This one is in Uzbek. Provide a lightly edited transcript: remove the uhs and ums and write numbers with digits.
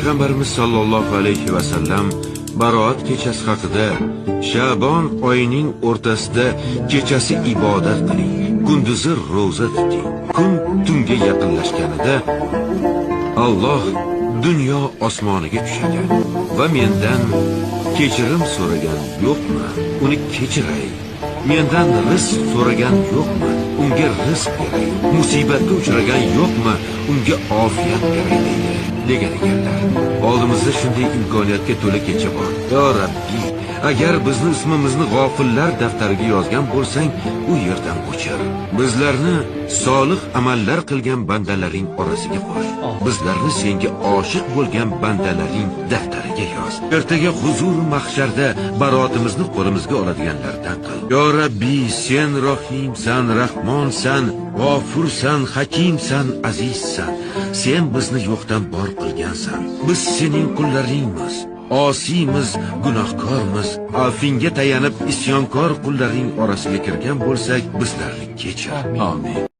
Payg'ambarimiz sollallohu alayhi va sallam Baroat kechasi haqida Sha'bon oyining o'rtasida kechasi ibodat qiling, kunduzi ro'za tuting. Kun tunga yaqinlashganida Alloh dunyo osmoniga tushadi va mendan kechirim so'ragan yo'qmi? Uni kechiray. Mendan rizq so'ragan yo'qmi? Unga rizq beray. Musibatga uchragan yo'qmi? Unga ofiyat beray deydi degan ekanlar. Oldimizda shunday imkoniyatga to'la kecha bor. Yo Rabbiy, agar bizni ismimizni g'ofillar daftariga yozgan bo'lsang, u yerdan o'chir. Bizlarni solih amallar qilgan bandalaring orasiga qo'sh. Bizlarni senga oshiq bo'lgan bandalaring daftariga yoz. Ertaga huzur mahsharda baroatimizni qo'limizga oladiganlardan qil. Yo Rabbiy, sen Rohimsan, Rahmonsan, G'ofursan, Hakimsan, Azizsan. Sen bizni yo'qdan bor qilgansan. Biz sening qullaringmiz. Osiymiz, gunohkormiz. Afinga tayanib isyonkor qullaring orasiga kirgan bo'lsak, bizlarni kechir. Amin.